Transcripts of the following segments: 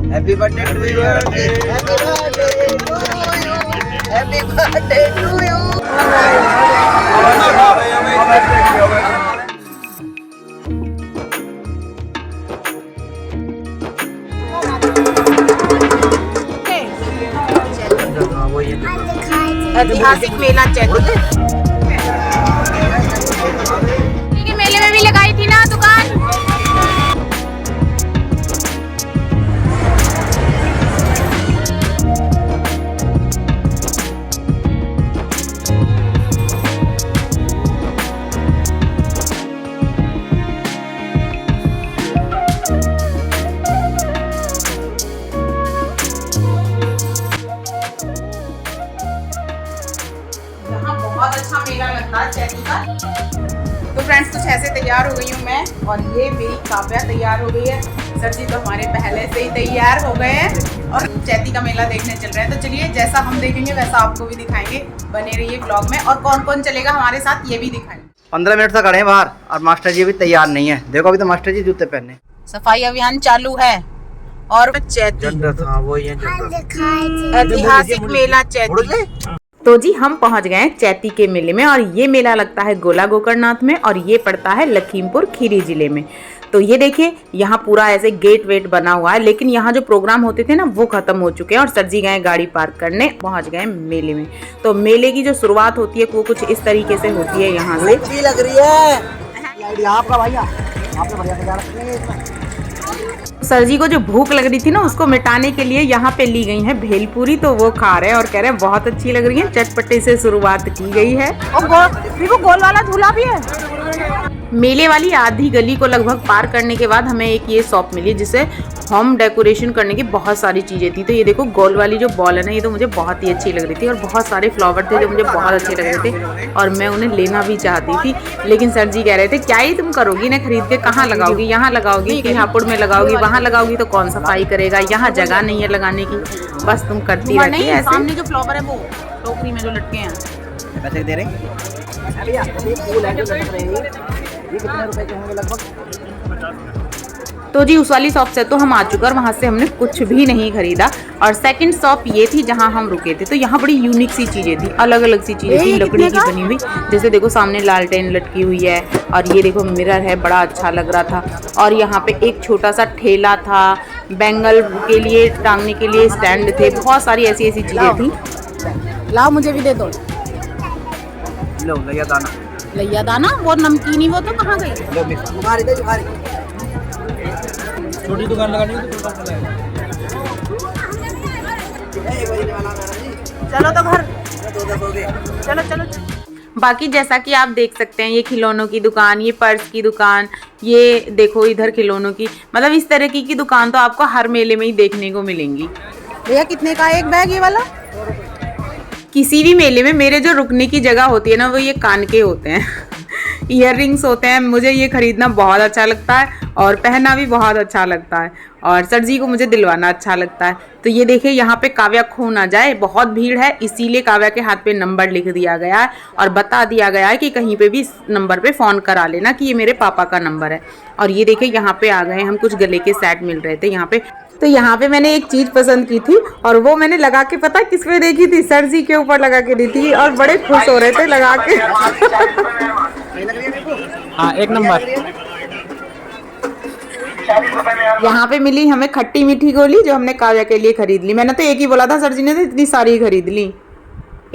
Happy birthday to you, happy birthday to you, happy birthday to you. ऐतिहासिक मेला चैती के मेले में भी लगाई थी ना दुकान। बहुत अच्छा मेला लगता है चैती का। तो फ्रेंड्स कुछ ऐसे तैयार हो गई हूँ मैं, और ये मेरी काव्या तैयार हो गई है। सर जी तो हमारे पहले से ही तैयार हो गए हैं और चैती का मेला देखने चल रहे हैं। तो चलिए जैसा हम देखेंगे वैसा आपको भी दिखाएंगे, बने रहिए ब्लॉग में। और कौन कौन चलेगा हमारे साथ ये भी दिखाएंगे। 15 मिनट से खड़े हैं बाहर और मास्टर जी अभी तैयार नहीं है। देखो अभी तो मास्टर जी जूते पहने। सफाई अभियान चालू है और चैती ऐतिहासिक मेला चैती। तो जी हम पहुंच गए हैं चैती के मेले में, और ये मेला लगता है गोला गोकर्णनाथ में, और ये पड़ता है लखीमपुर खीरी जिले में। तो ये देखिए यहाँ पूरा ऐसे गेट वेट बना हुआ है, लेकिन यहाँ जो प्रोग्राम होते थे ना वो खत्म हो चुके हैं, और सर जी गए गाड़ी पार्क करने, पहुंच गए मेले में। तो मेले की जो शुरुआत होती है वो कुछ इस तरीके से होती है। यहाँ से अच्छी लग रही है आपका भैया, आपने बढ़िया तैयार रखी। सर जी को जो भूख लग रही थी ना उसको मिटाने के लिए यहाँ पे ली गई है भेलपूरी, तो वो खा रहे हैं और कह रहे हैं बहुत अच्छी लग रही है। चटपटे से शुरुआत की गई है, और देखो गोल वाला झूला भी है। मेले वाली आधी गली को लगभग पार करने के बाद हमें एक ये शॉप मिली जिसे होम डेकोरेशन करने की बहुत सारी चीजें थी। तो ये देखो गोल वाली जो बॉल है ना, ये तो मुझे बहुत ही अच्छी लग रही थी, और बहुत सारे फ्लावर थे जो मुझे बहुत अच्छे लग रहे थे, और मैं उन्हें लेना भी चाहती थी। लेकिन सर जी कह रहे थे क्या ही तुम करोगी ना खरीद के, कहाँ लगाओगी, यहाँ लगाओगी कि हापुड़ में लगाओगी, वहाँ लगाओगी तो कौन सफाई करेगा, यहाँ जगह नहीं है लगाने की, बस तुम करती रहती है। सामने जो फ्लावर है वो टोकरी में जो लटके हैं पैसे दे रहे ये कितने रुपए के होंगे लगभग। तो जी उस वाली शॉप से तो हम आ चुके और वहाँ से हमने कुछ भी नहीं खरीदा। और सेकंड शॉप ये थी जहाँ हम रुके थे। तो यहाँ बड़ी यूनिक सी चीज़ें थी, अलग अलग सी चीज़ें थी लकड़ी की बनी हुई। जैसे देखो सामने लालटेन लटकी हुई है, और ये देखो मिरर है, बड़ा अच्छा लग रहा था। और यहाँ पे एक छोटा सा ठेला था, बैंगल के लिए टांगने के लिए स्टैंड थे, बहुत सारी ऐसी ऐसी चीज़ें थी। लाओ मुझे भी दे दो। लो लैया दाना, लैया दाना वो नमकीनी, वो तो कहाँ गई। छोटी दुकान लगानी है चलो तो घर चलो चलो। बाकी जैसा कि आप देख सकते हैं ये खिलौनों की दुकान, ये पर्स की दुकान, ये देखो इधर खिलौनों की, मतलब इस तरह की दुकान तो आपको हर मेले में ही देखने को मिलेंगी। भैया कितने का एक बैग ये वाला? किसी भी मेले में मेरे जो रुकने की जगह होती है ना वो ये कान के होते हैं ईयररिंग्स होते हैं। मुझे ये खरीदना बहुत अच्छा लगता है और पहनना भी बहुत अच्छा लगता है, और सर जी को मुझे दिलवाना अच्छा लगता है। तो ये देखिए यहाँ पे काव्या खो ना जाए, बहुत भीड़ है, इसीलिए काव्या के हाथ पे नंबर लिख दिया गया है और बता दिया गया है कि कहीं पे भी इस नंबर पे फ़ोन करा लेना कि ये मेरे पापा का नंबर है। और ये देखिए यहाँ पे आ गए हम, कुछ गले के सेट मिल रहे थे यहाँ पे। तो यहाँ पे मैंने एक चीज़ पसंद की थी और वो मैंने लगा के, पता किस पे देखी थी? सर जी के ऊपर लगा के दी थी, और बड़े खुश हो रहे थे लगा के हाँ एक नंबर। यहाँ पे मिली हमें खट्टी मीठी गोली जो हमने काव्या के लिए खरीद ली। मैंने तो एक ही बोला था, सर जी ने तो इतनी सारी खरीद ली।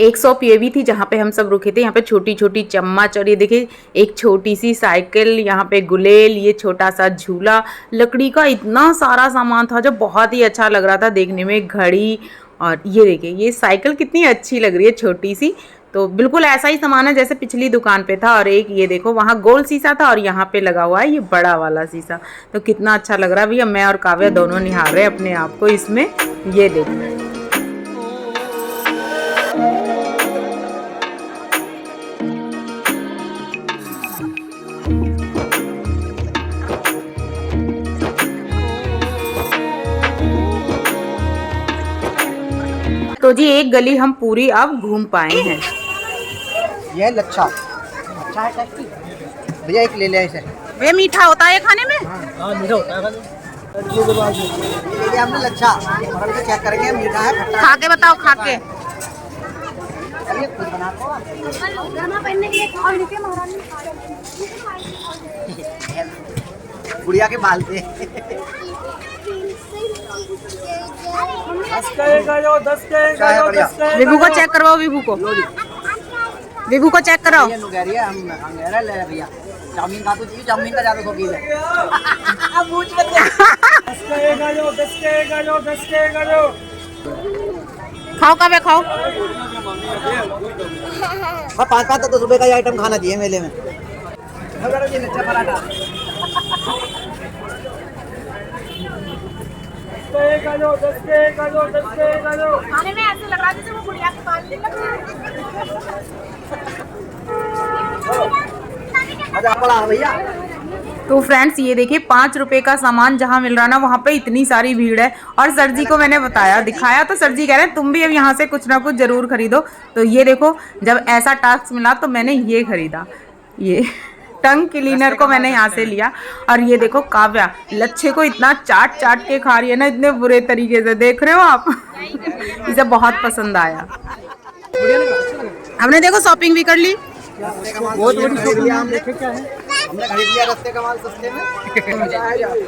एक शॉप ये भी थी जहाँ पे हम सब रुके थे। यहाँ पे छोटी छोटी चम्मच, और ये देखिए एक छोटी सी साइकिल, यहाँ पे गुलेल, ये छोटा सा झूला, लकड़ी का इतना सारा सामान था जो बहुत ही अच्छा लग रहा था देखने में। घड़ी, और ये देखिए ये साइकिल कितनी अच्छी लग रही है, छोटी सी। तो बिल्कुल ऐसा ही सामान है जैसे पिछली दुकान पे था। और एक ये देखो वहाँ गोल शीशा था और यहाँ पे लगा हुआ है ये बड़ा वाला शीशा। तो कितना अच्छा लग रहा है भैया। मैं और काव्या दोनों निहार रहे अपने आप को इसमें। ये देखो तो जी एक गली हम पूरी अब घूम पाए हैं। यह लच्छा अच्छा है, भैया एक ले लिया इसे। वे मीठा होता है खाने में। हाँ मीठा होता है। ये हमने लच्छा और अभी चेक करेंगे मीठा है खट्टा खा के बताओ, खा के। चलिए खुद बनाते गुड़िया के बाल थे 10 का जो 10 का विभू को चेक करवाओ, विभू को चेक कराओ। ये नुगेरिया हम अंगेरा ले भैया चाउमीन खा तो चाहिए चाउमीन का ज्यादा शौकीन है अब पूछ मत 10 का जो 10 का जो 10 का जो खाओ, कब है खाओ। और 5-5 तो सुबह का ये आइटम खाना चाहिए मेले में ये लच्छा पराठा 10 का जो 10 का जो 10 का जो खाने में ऐसे लग रहा है जैसे वो गुड़िया के बाल लग रहे मजा पड़ा भैया। तो फ्रेंड्स ये देखिए 5 रुपए का सामान जहाँ मिल रहा ना वहाँ पे इतनी सारी भीड़ है। और सर जी को मैंने बताया, दिखाया तो सर जी कह रहे हैं तुम भी अब यहाँ से कुछ ना कुछ जरूर खरीदो। तो ये देखो जब ऐसा टास्क मिला तो मैंने ये खरीदा, ये टंग क्लीनर को मैंने यहाँ से लिया। और ये देखो काव्या लच्छे को इतना चाट चाट के खा रही है ना, इतने बुरे तरीके से, देख रहे हो आप इसे बहुत पसंद आया। हमने देखो शॉपिंग भी कर ली, बहुत बड़ी शॉपिंग हमने खरीद लिया रस्ते का माल सस्ते में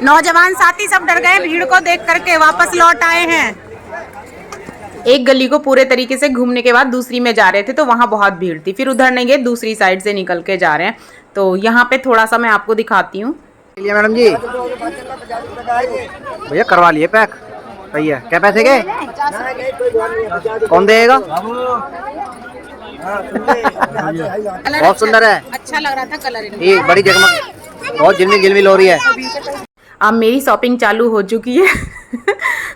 नौजवान साथी सब डर गए भीड़ को देख करके, वापस लौट आए हैं। एक गली को पूरे तरीके से घूमने के बाद दूसरी में जा रहे थे तो वहाँ बहुत भीड़ थी, फिर उधर नहीं गए, दूसरी साइड से निकल के जा रहे हैं। तो यहाँ पे थोड़ा सा मैं आपको दिखाती हूँ। मैडम जी भैया करवा लिए पैक भैया, क्या पैसे गए कौन देगा? बहुत सुंदर है, अच्छा लग रहा था कलर, ये बड़ी जगमग बहुत झिलमिल झिलमिल हो रही है। अब मेरी शॉपिंग चालू हो चुकी है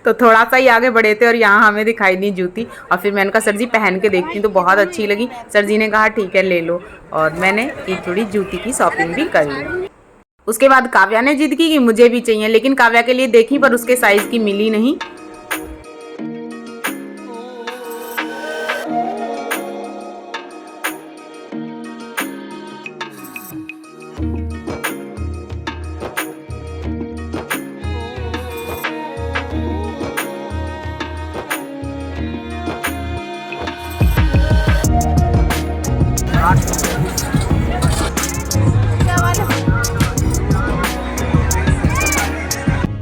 तो थोड़ा सा ही आगे बढ़े थे और यहाँ हमें दिखाई दी जूती। और फिर मैंने कहा सर जी पहन के देखती हूँ, तो बहुत अच्छी लगी। सर जी ने कहा ठीक है ले लो, और मैंने एक थोड़ी जूती की शॉपिंग भी कर ली। उसके बाद काव्या ने जिद की कि मुझे भी चाहिए, लेकिन काव्या के लिए देखी पर उसके साइज की मिली नहीं।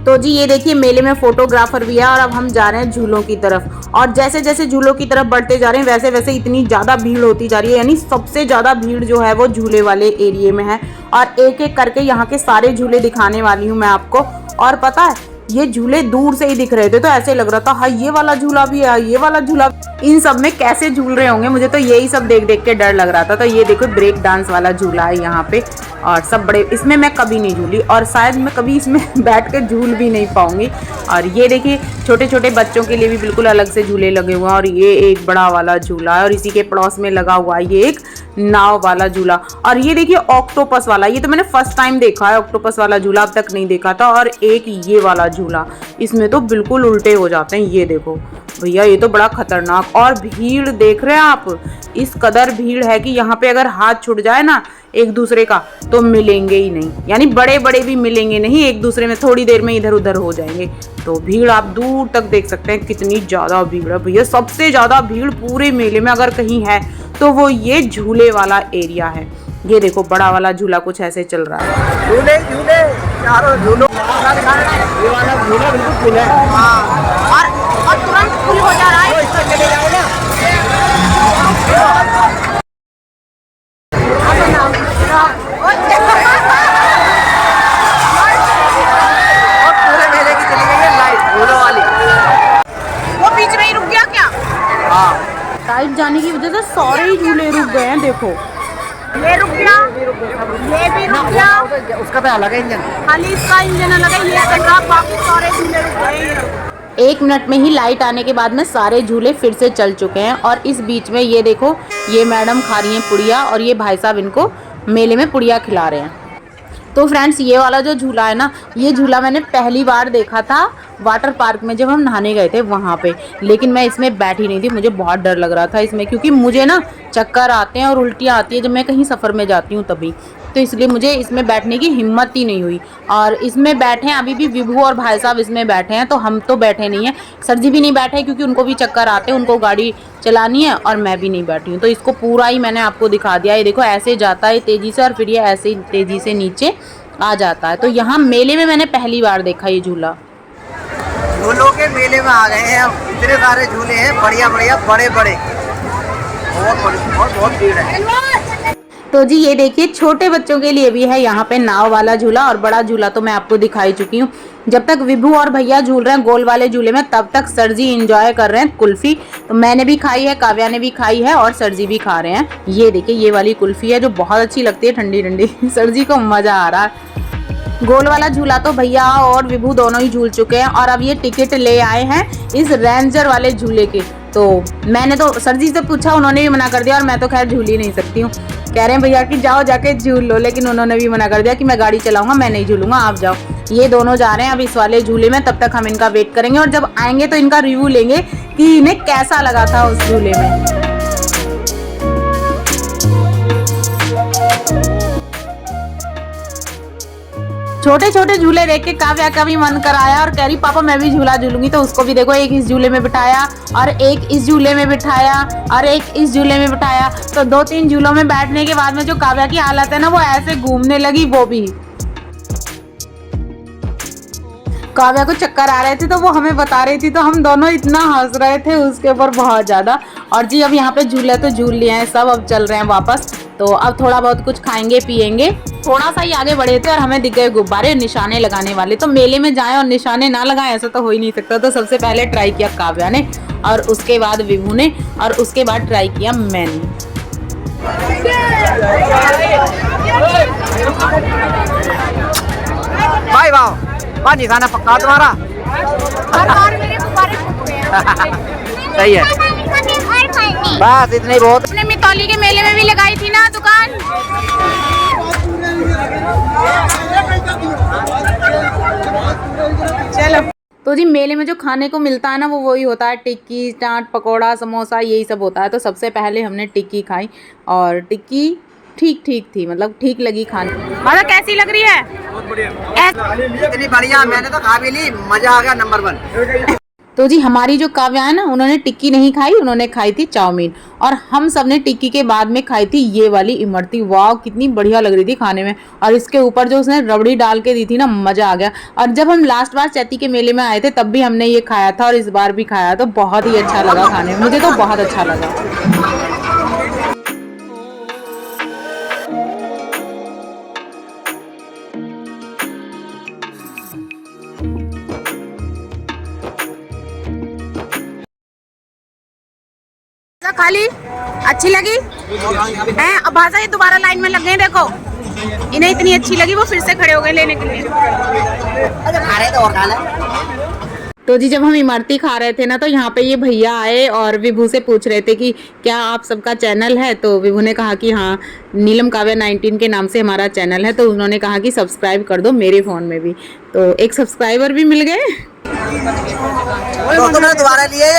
तो जी ये देखिए मेले में फोटोग्राफर भी है और अब हम जा रहे हैं झूलों की तरफ। और जैसे जैसे झूलों की तरफ बढ़ते जा रहे हैं वैसे वैसे इतनी ज़्यादा भीड़ होती जा रही है, यानी सबसे ज़्यादा भीड़ जो है वो झूले वाले एरिया में है। और एक एक करके यहाँ के सारे झूले दिखाने वाली हूँ मैं आपको। और पता है ये झूले दूर से ही दिख रहे थे तो ऐसे लग रहा था हाँ ये वाला झूला भी है, ये वाला झूला। इन सब में कैसे झूल रहे होंगे, मुझे तो यही सब देख देख के डर लग रहा था। तो ये देखो ब्रेक डांस वाला झूला है यहाँ पे, और सब बड़े, इसमें मैं कभी नहीं झूली और शायद मैं कभी इसमें बैठ के झूल भी नहीं पाऊंगी। और ये देखिए छोटे छोटे बच्चों के लिए भी बिल्कुल अलग से झूले लगे हुए हैं। और ये एक बड़ा वाला झूला है और इसी के पड़ोस में लगा हुआ है ये एक नाव वाला झूला। और ये देखिए ऑक्टोपस वाला, ये तो मैंने फर्स्ट टाइम देखा है, ऑक्टोपस वाला झूला अब तक नहीं देखा था। और एक ये वाला झूला, इसमें तो बिल्कुल उल्टे हो जाते हैं। ये देखो भैया ये तो बड़ा खतरनाक। और भीड़ देख रहे हैं आप, इस कदर भीड़ है कि यहाँ पे अगर हाथ छूट जाए ना एक दूसरे का तो मिलेंगे ही नहीं, यानी बड़े बड़े भी मिलेंगे नहीं, एक दूसरे में थोड़ी देर में इधर उधर हो जाएंगे। तो भीड़ आप दूर तक देख सकते हैं कितनी ज़्यादा भीड़ है भैया। सबसे ज़्यादा भीड़ पूरे मेले में अगर कहीं है तो वो ये झूले वाला एरिया है। ये देखो बड़ा वाला झूला कुछ ऐसे चल रहा है। झूले झूले चारों झूलों ये वाला झूला बिल्कुल फुल है और तुरंत फुल हो जा रहा है। चले जाओ ना और पूरे मेले की चली गई है लाइट झूलों वाली। वो बीच में ही रुक गया क्या? हाँ लाइट जाने की वजह से सारे ही झूले रुक गए हैं। देखो ये रुक गया, ये भी रुक गया, उसका तो अलग है इंजन, खाली इसका इंजन अलग है, ये चल रहा, बाकी सारे झूले रुक गए। 1 मिनट में ही लाइट आने के बाद में सारे झूले फिर से चल चुके हैं। और इस बीच में ये देखो ये मैडम खा रही हैं पुड़िया और ये भाई साहब इनको मेले में पुड़िया खिला रहे हैं। तो फ्रेंड्स ये वाला जो झूला है ना, ये झूला मैंने पहली बार देखा था वाटर पार्क में जब हम नहाने गए थे वहाँ पे, लेकिन मैं इसमें बैठी नहीं थी, मुझे बहुत डर लग रहा था इसमें, क्योंकि मुझे ना चक्कर आते हैं और उल्टियाँ आती है जब मैं कहीं सफ़र में जाती हूँ तभी। तो इसलिए मुझे इसमें बैठने की हिम्मत ही नहीं हुई। और इसमें बैठे हैं अभी भी विभू और भाई साहब इसमें बैठे हैं, तो हम तो बैठे नहीं हैं। सर जी भी नहीं बैठे क्योंकि उनको भी चक्कर आते हैं, उनको गाड़ी चलानी है और मैं भी नहीं बैठी हूँ। तो इसको पूरा ही मैंने आपको दिखा दिया। ये देखो ऐसे जाता है तेज़ी से और फिर ये ऐसे ही तेज़ी से नीचे आ जाता है। तो यहाँ मेले में मैंने पहली बार देखा ये झूला। झूलों के मेले में आ गए हैं हम। इतने सारे झूले हैं, बढ़िया बढ़िया, बड़े बड़े, बहुत भीड़ है। तो जी ये देखिए छोटे बच्चों के लिए भी है यहाँ पे नाव वाला झूला, और बड़ा झूला तो मैं आपको दिखाई चुकी हूँ। जब तक विभू और भैया झूल रहे हैं गोल वाले झूले में, तब तक सर जी इंजॉय कर रहे हैं कुल्फी। तो मैंने भी खाई है, काव्या ने भी खाई है और सर जी भी खा रहे हैं। ये देखिए ये वाली कुल्फी है जो बहुत अच्छी लगती है, ठंडी ठंडी। सर जी को मजा आ रहा है। गोल वाला झूला तो भैया और विभू दोनों ही झूल चुके हैं और अब ये टिकट ले आए हैं इस रेंजर वाले झूले के। तो मैंने तो सर जी से पूछा, उन्होंने भी मना कर दिया और मैं तो खैर झूल ही नहीं सकती हूँ। कह रहे हैं भैया कि जाओ जाके झूल लो, लेकिन उन्होंने भी मना कर दिया कि मैं गाड़ी चलाऊंगा, मैं नहीं झूलूंगा, आप जाओ। ये दोनों जा रहे हैं अब इस वाले झूले में, तब तक हम इनका वेट करेंगे और जब आएंगे तो इनका रिव्यू लेंगे कि इन्हें कैसा लगा था उस झूले में। छोटे छोटे झूले देख के काव्या का भी मन कराया और कह रही पापा मैं भी झूला झूलूंगी। तो उसको भी देखो एक इस झूले में बिठाया और एक इस झूले में बिठाया और एक इस झूले में बिठाया। तो 2-3 झूलों में बैठने के बाद में जो काव्या की हालत है ना, वो ऐसे घूमने लगी। वो भी काव्या को चक्कर आ रहे थे तो वो हमें बता रही थी, तो हम दोनों इतना हंस रहे थे उसके ऊपर बहुत ज्यादा। और जी अब यहाँ पे झूले तो झूल लिए हैं सब, अब चल रहे हैं वापस। तो अब थोड़ा बहुत कुछ खाएंगे पिएंगे। थोड़ा सा ही आगे बढ़े थे और हमें दिख गए गुब्बारे निशाने लगाने वाले। तो मेले में जाएं और निशाने ना लगाएं ऐसा तो हो ही नहीं सकता। तो सबसे पहले ट्राई किया काव्या ने और उसके बाद विभू ने और उसके बाद ट्राई किया मैंने। भाई वाह, पानी खाना पक्का तुम्हारा। सही है, बस इतने ही बहुत। अपने मितौली के मेले में भी लगाई थी ना दुकान। चलो तो जी मेले में जो खाने को मिलता है ना वो वही होता है, टिक्की चाट पकोड़ा समोसा यही सब होता है। तो सबसे पहले हमने टिक्की खाई और टिक्की ठीक ठीक थी, मतलब ठीक लगी खाने। मतलब कैसी लग रही है? बहुत बढ़िया, इतनी बढ़िया, मैंने तो खा भी ली, मजा आ गया नंबर 1। तो जी हमारी जो काव्या है ना, उन्होंने टिक्की नहीं खाई, उन्होंने खाई थी चाउमीन। और हम सब ने टिक्की के बाद में खाई थी ये वाली इमरती। वाह कितनी बढ़िया लग रही थी खाने में, और इसके ऊपर जो उसने रबड़ी डाल के दी थी ना, मजा आ गया। और जब हम लास्ट बार चैती के मेले में आए थे तब भी हमने ये खाया था और इस बार भी खाया, तो बहुत ही अच्छा लगा खाने में, मुझे तो बहुत अच्छा लगा। खाली अच्छी लगी हैं? अब भाषा ये दोबारा लाइन में लग गए, देखो इन्हें इतनी अच्छी लगी वो फिर से खड़े हो गए लेने के लिए। खा रहे तो और खा ले। तो जी जब हम इमरती खा रहे थे ना, तो यहाँ पे ये भैया आए और विभू से पूछ रहे थे कि क्या आप सबका चैनल है। तो विभू ने कहा कि हाँ, नीलम काव्या 19 के नाम से हमारा चैनल है। तो उन्होंने कहा कि सब्सक्राइब कर दो मेरे फ़ोन में भी। तो एक सब्सक्राइबर भी मिल गए। तो मैंने दोबारा लिए।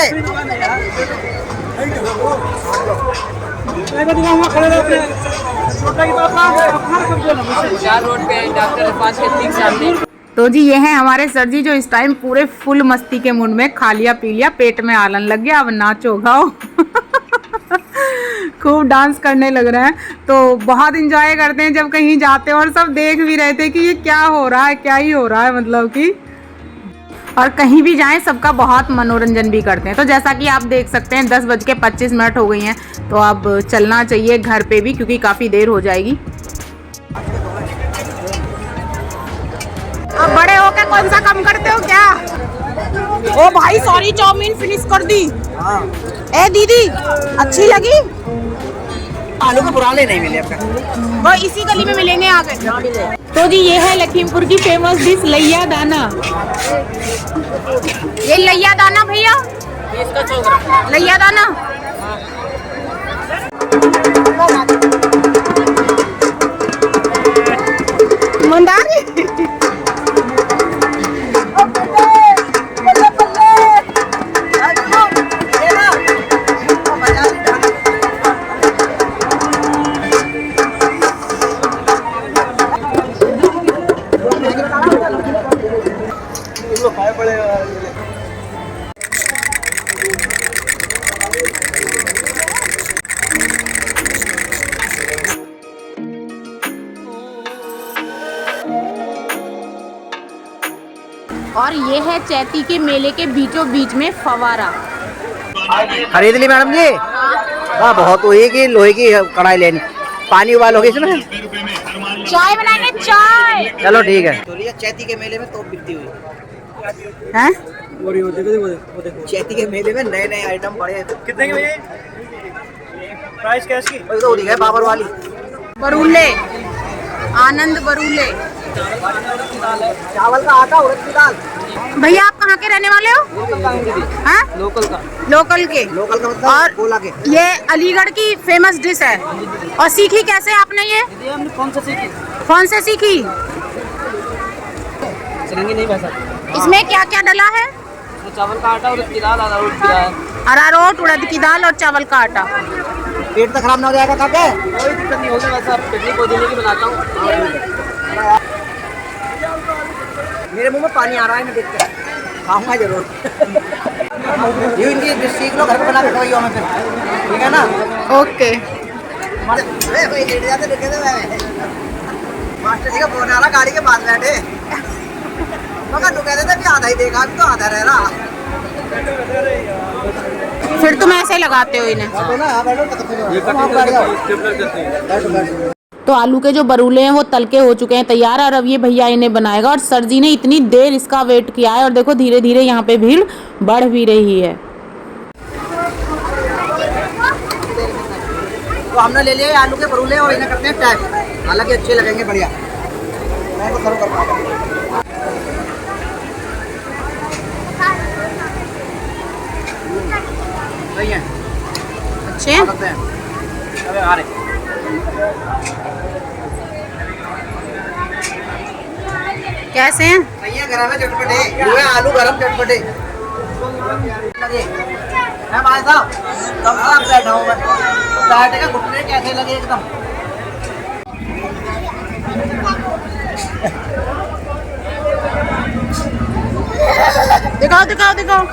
तो जी ये हैं हमारे सर जी जो इस टाइम पूरे फुल मस्ती के मूड में, खा लिया पी लिया, पेट में आलन लग गया, अब नाचो गाओ। खूब डांस करने लग रहे हैं। तो बहुत इंजॉय करते हैं जब कहीं जाते हैं, और सब देख भी रहे थे कि ये क्या हो रहा है, क्या ही हो रहा है, मतलब कि और कहीं भी जाएं सबका बहुत मनोरंजन भी करते हैं। तो जैसा कि आप देख सकते हैं 10:25 हो गई हैं, तो अब चलना चाहिए घर पे भी क्योंकि काफ़ी देर हो जाएगी। अब बड़े होकर कौन सा कम करते हो क्या? ओ भाई सॉरी, चाउमीन फिनिश कर दी। ए दीदी अच्छी लगी? आलू के पुराने नहीं मिले आपका, वो इसी गली में मिलेंगे आगे। तो जी ये है लखीमपुर की फेमस डिश लैया दाना। ये लैया दाना भैया, लैया दाना मंदारी। और ये है चैती के मेले के बीचों बीच में फवारा। खरीद ली मैडम जी? हाँ, बहुत हुई कि लोहे की कढ़ाई लेनी। पानी उबालोगे इसमें? चाय बनाएंगे, चाय। चलो ठीक है। तो चैती के मेले में तो बिकती हुई हैं? चैती के मेले में नए नए आइटम बड़े। कितने की भैया? प्राइस कैश की? तो है बाबर वाली बरूले, आनंद बरूले। चावल का आटा, उड़द की दाल। भैया आप कहाँ के रहने वाले हो? हाँ? लोकल का। लोकल के। लोकल का मतलब और गोला के। ये अलीगढ़ की फेमस डिश है। और सीखी कैसे आपने ये? हमने कौन सा सीखी? कौन से सीखी? सिलेंगे नहीं पैसा। इसमें क्या क्या डला है? चावल का आटा, उड़द की दाल, अरारोट की दाल। अरारोट, उड़द की दाल और चावल का आटा। पेट तो खराब ना हो जाएगा काका? कोई दिक्कत नहीं होगी, वैसे पिकनिक पुदीने की बनाता हूँ। मेरे मुंह में पानी आ रहा है, मैं देख के खाऊंगा जरूर। ये इनकी डिश सीख लो, घर पे बना के खवाइयो हमें फिर, ठीक है ना? ओके। लेट जाते देखे थे मैं। मास्टर जी का फोन आ रहा, गाड़ी के पास बैठे। मगर तू कहते थे कि आधा ही देखा, अभी तो आधा रह रहा। फिर तुम ऐसे लगाते हो इन्हें। तो आलू के जो बरूले हैं वो तल के हो चुके हैं तैयार, और अब ये भैया इन्हें बनाएगा। और सर जी ने इतनी देर इसका वेट किया है, और देखो धीरे धीरे यहाँ पे भीड़ बढ़ भी रही है। तो हमने ले लिए आलू के बरूले और इन्हें करते हैं टैप। हालांकि अच्छे लगेंगे, बढ़िया। मैं तो सर्व कर पाऊंगा। सही है, अच्छे हैं? अरे आ रहे। कैसे हैं? सही है, गरम है, चटपटे। ये है आलू गरम चटपटे। मैं भाई साहब कब साहब बैठा हूँ मैं। बैठे का घुटने कैसे लगे एकदम। दिखाओ दिखाओ दिखाओ।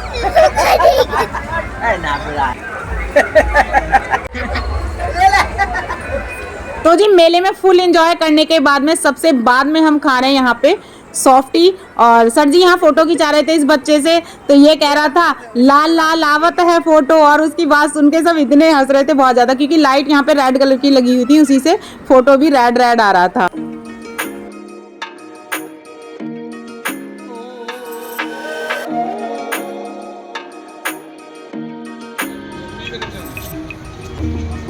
तो जी मेले में फुल एंजॉय करने के बाद में सबसे बाद में हम खा रहे हैं यहाँ पे सॉफ्टी। और सर जी यहाँ फोटो खिंचा रहे थे इस बच्चे से, तो ये कह रहा था लाल लाल आवत है फोटो, और उसकी बात सुन के सब इतने हंस रहे थे बहुत ज्यादा, क्योंकि लाइट यहाँ पे रेड कलर की लगी हुई थी, उसी से फोटो भी रेड रेड आ रहा था।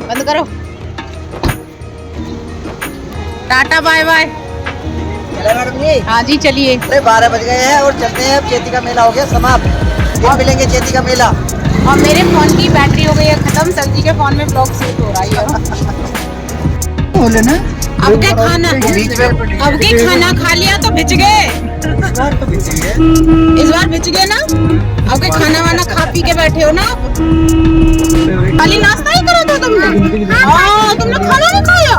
बंद करो। टाटा बाय बाय। मैडम जी, हाँ जी चलिए। 12 बज गए हैं और चलते हैं। अब चैती का मेला हो गया समाप्त। अब मिलेंगे चैती का मेला। और मेरे फोन की बैटरी हो गई है खत्म। सर जी के फोन में ब्लॉग शूट हो रहा है। बोले ना, अब क्या खाना, अब क्या खाना खा लिया तो भिज गए। इस बार भिज गए ना। अब क्या खाना वाना खा पी के बैठे हो ना। खाली नाश्ता ही करा था तुमने? हाँ, तुमने खाना नहीं खाया?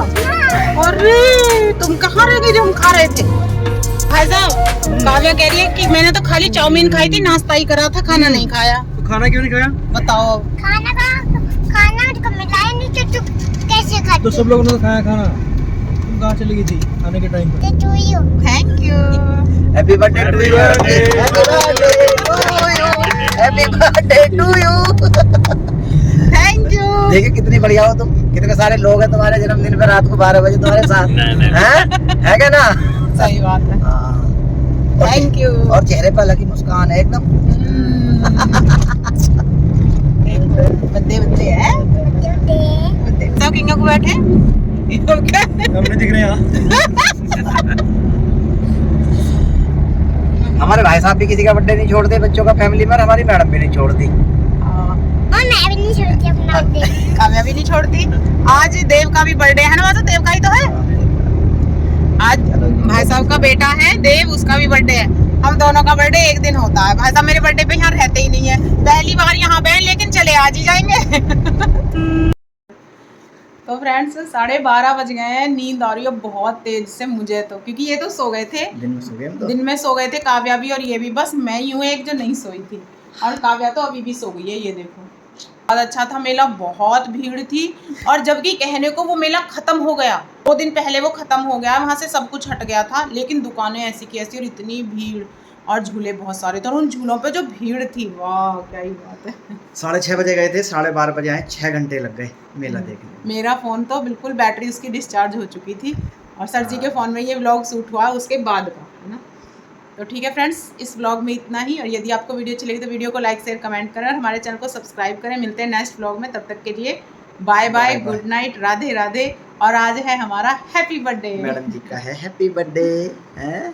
अरे तुम कहाँ रह गए जो हम खा रहे थे? भाई साहब, काव्या कह रही है कि मैंने तो खाली चाउमीन खाई थी, नाश्ता ही करा था, खाना नहीं खाया। तो खाना क्यों नहीं खाया? बताओ। खाना तो मिलाया नहीं, तो तू कैसे खाती? तो सब लोगों ने तो खाया खाना। तुम कहाँ चली गई थी खाने के टाइम पे? तो you thank you. Happy birthday to you. Happy birthday to you. Thank you. देखिए कितनी बढ़िया हो तुम। कितने सारे लोग हैं तुम्हारे जन्मदिन पे रात को 12 बजे तुम्हारे साथ। हैं? है क्या ना? सही बात है। Thank you. और चेहरे पर लगी मुस्कान है एकदम। बर्थडे बर्थडे है। सब किंग को बैठे हमने दिख रहे हैं। हमारे भाई साहब भी किसी का बर्थडे नहीं छोड़ते बच्चों का फैमिली में, हमारी मैडम भी नहीं छोड़ती। और मैं भी नहीं छोड़ती अपना बर्थडे। काव्या भी नहीं छोड़ती। आज देव का भी बर्थडे है ना, तो देव का ही तो है आज। भाई साहब का बेटा है देव, उसका भी बर्थडे है। हम दोनों का बर्थडे एक दिन होता है। भाई साहब मेरे बर्थडे पे यहाँ रहते ही नहीं है, पहली बार यहाँ पे, लेकिन चले आज ही जाएंगे। तो फ्रेंड्स 12:30 बज गए हैं। नींद आ रही है बहुत तेज से मुझे तो, क्योंकि ये तो सो गए थे दिन में सो गए थे, काव्या भी और ये भी। बस मैं ही हूँ एक जो नहीं सोई थी, और काव्या तो अभी भी सो गई है। ये देखो बहुत अच्छा था मेला, बहुत भीड़ थी। और जबकि कहने को वो मेला खत्म हो गया, 2 दिन पहले वो खत्म हो गया, वहाँ से सब कुछ हट गया था, लेकिन दुकानें ऐसी की ऐसी और इतनी भीड़। और झूले बहुत सारे थे और उन झूलों पे जो भीड़ थी, वाह क्या ही बात है। 6:30 बजे गए थे, 12:30 बजे आए, 6 घंटे लग गए मेला देखने। मेरा फ़ोन तो बिल्कुल बैटरी उसकी डिस्चार्ज हो चुकी थी और सर जी के फ़ोन में ये व्लॉग शूट हुआ उसके बाद का, है ना। तो ठीक है फ्रेंड्स, इस व्लॉग में इतना ही, और यदि आपको वीडियो अच्छी लगी तो वीडियो को लाइक शेयर कमेंट करें और हमारे चैनल को सब्सक्राइब करें। मिलते हैं नेक्स्ट व्लॉग में, तब तक के लिए bye bye, good night, Radhe Radhe. और आज है हमारा हैप्पी बर्थडे, मैडम जी का है हैप्पी बर्थडे है।